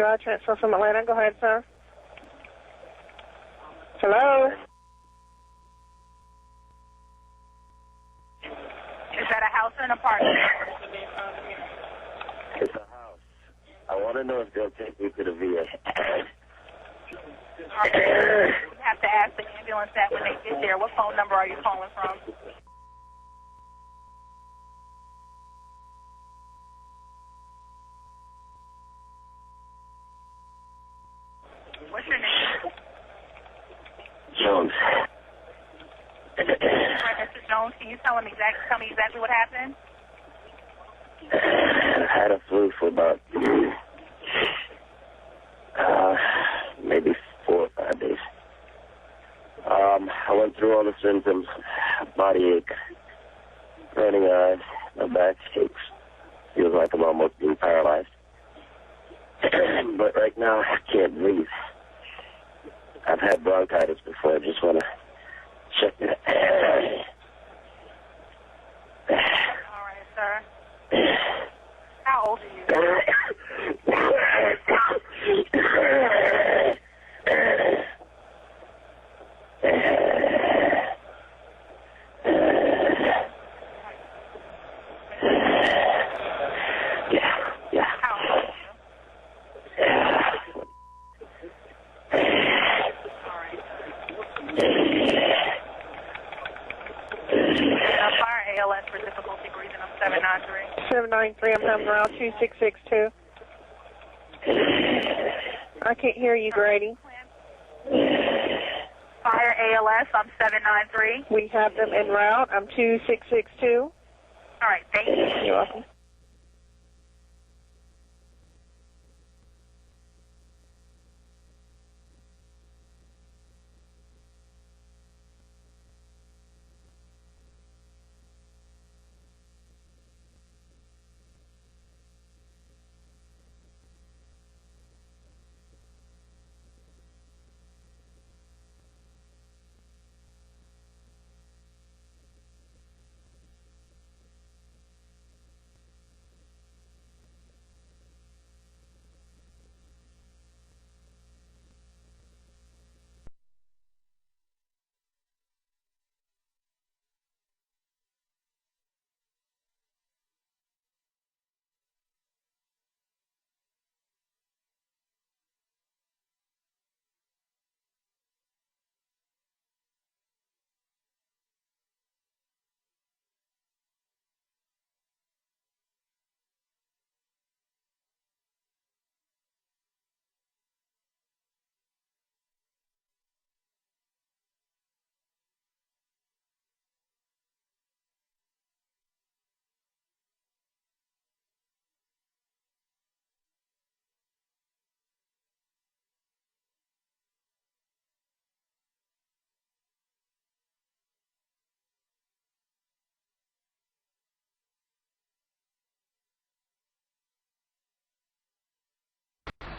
Drive, transfer from Atlanta. Go ahead, sir. Hello? Is that a house or an apartment? It's a house. I want to know if they'll take me to the VA. You have to ask the ambulance that when they get there. What phone number are you calling from? What's your name? Jones. Mr. Jones, can you tell me exactly what happened? I had a flu for about maybe 4 or 5 days. I went through all the symptoms: body ache, burning eyes, my back aches. Feels like I'm almost being paralyzed. But right now I can't breathe. I've had bronchitis before. I just want to check it. All right, sir. How old are you? Yeah. How old are you? All right. Fire ALS for difficulty breathing. I'm 793. 793, I'm coming around 2662. I can't hear you, Grady. Fire ALS, I'm 793. We have them en route. I'm 2662. All right, thank you. You're welcome.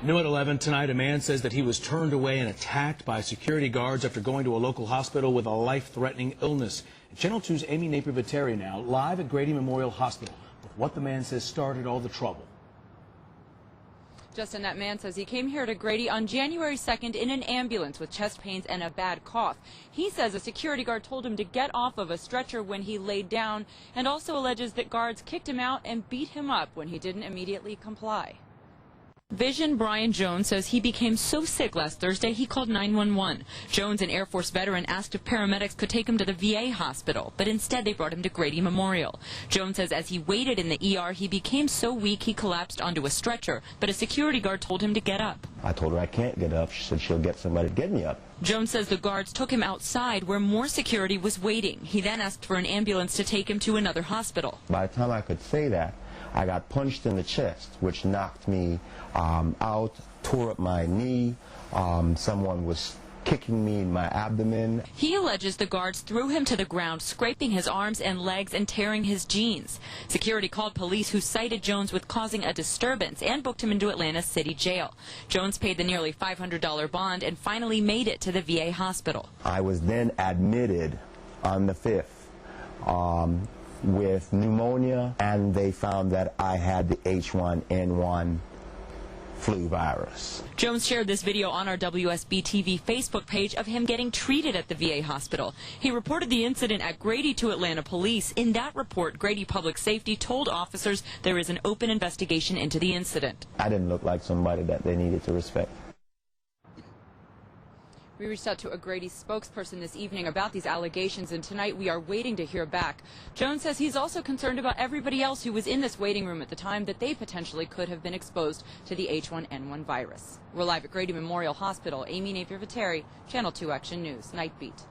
New at 11 tonight, a man says that he was turned away and attacked by security guards after going to a local hospital with a life-threatening illness. Channel 2's Amy Napier-Viteri now live at Grady Memorial Hospital with what the man says started all the trouble. Justin, that man says he came here to Grady on January 2nd in an ambulance with chest pains and a bad cough. He says a security guard told him to get off of a stretcher when he laid down, and also alleges that guards kicked him out and beat him up when he didn't immediately comply. Vision Brian Jones says he became so sick last Thursday he called 911. Jones, an Air Force veteran, asked if paramedics could take him to the VA hospital, but instead they brought him to Grady Memorial. Jones says as he waited in the ER, he became so weak he collapsed onto a stretcher, but a security guard told him to get up. I told her I can't get up. She said she'll get somebody to get me up. Jones says the guards took him outside where more security was waiting. He then asked for an ambulance to take him to another hospital. By the time I could say that, I got punched in the chest, which knocked me out, tore up my knee. Someone was kicking me in my abdomen. He alleges the guards threw him to the ground, scraping his arms and legs and tearing his jeans. Security called police, who cited Jones with causing a disturbance and booked him into Atlanta City Jail. Jones paid the nearly $500 bond and finally made it to the VA hospital. I was then admitted on the 5th with pneumonia, and they found that I had the H1N1 flu virus. Jones shared this video on our WSB TV Facebook page of him getting treated at the VA hospital. He reported the incident at Grady to Atlanta police. In that report, Grady Public Safety told officers there is an open investigation into the incident. I didn't look like somebody that they needed to respect. We reached out to a Grady spokesperson this evening about these allegations, and tonight we are waiting to hear back. Jones says he's also concerned about everybody else who was in this waiting room at the time, that they potentially could have been exposed to the H1N1 virus. We're live at Grady Memorial Hospital. Amy Napier-Viteri, Channel 2 Action News, Night Beat.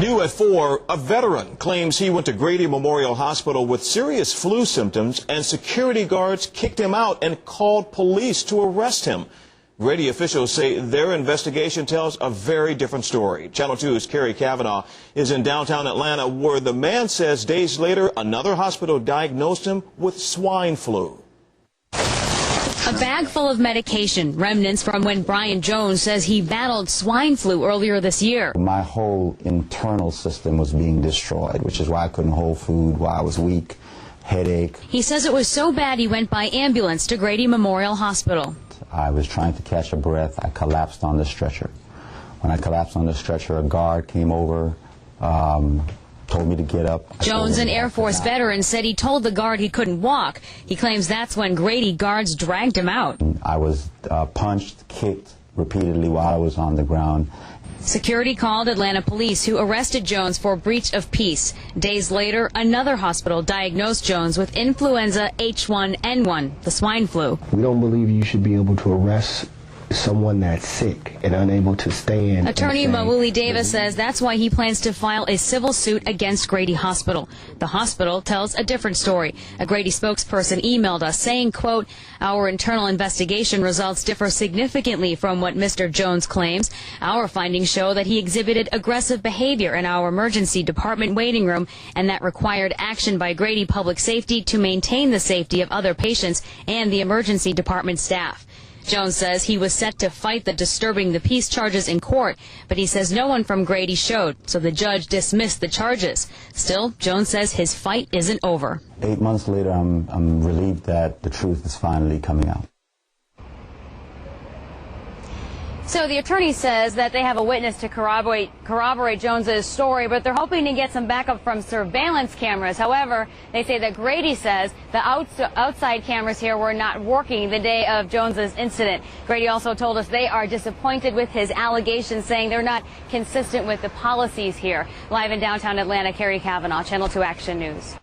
New at 4, a veteran claims he went to Grady Memorial Hospital with serious flu symptoms and security guards kicked him out and called police to arrest him. Grady officials say their investigation tells a very different story. Channel 2's Carrie Kavanaugh is in downtown Atlanta, where the man says days later another hospital diagnosed him with swine flu. A bag full of medication, remnants from when Brian Jones says he battled swine flu earlier this year. My whole internal system was being destroyed, which is why I couldn't hold food, why I was weak, headache. He says it was so bad he went by ambulance to Grady Memorial Hospital. I was trying to catch a breath. I collapsed on the stretcher. When I collapsed on the stretcher, a guard came over, told me to get up. Jones, an Air Force veteran, said he told the guard he couldn't walk. He claims that's when Grady guards dragged him out. I was punched, kicked repeatedly while I was on the ground. Security called Atlanta police, who arrested Jones for breach of peace. Days later, another hospital diagnosed Jones with influenza H1N1, the swine flu. We don't believe you should be able to arrest someone that's sick and unable to stand. Attorney Mawuli Davis says that's why he plans to file a civil suit against Grady Hospital. The hospital tells a different story. A Grady spokesperson emailed us saying, quote, "Our internal investigation results differ significantly from what Mr. Jones claims. Our findings show that he exhibited aggressive behavior in our emergency department waiting room, and that required action by Grady Public Safety to maintain the safety of other patients and the emergency department staff." Jones says he was set to fight the disturbing the peace charges in court, but he says no one from Grady showed, so the judge dismissed the charges. Still, Jones says his fight isn't over. 8 months later, I'm relieved that the truth is finally coming out. So the attorney says that they have a witness to corroborate Jones's story, but they're hoping to get some backup from surveillance cameras. However, they say that Grady says the outside cameras here were not working the day of Jones's incident. Grady also told us they are disappointed with his allegations, saying they're not consistent with the policies here. Live in downtown Atlanta, Carrie Kavanaugh, Channel 2 Action News.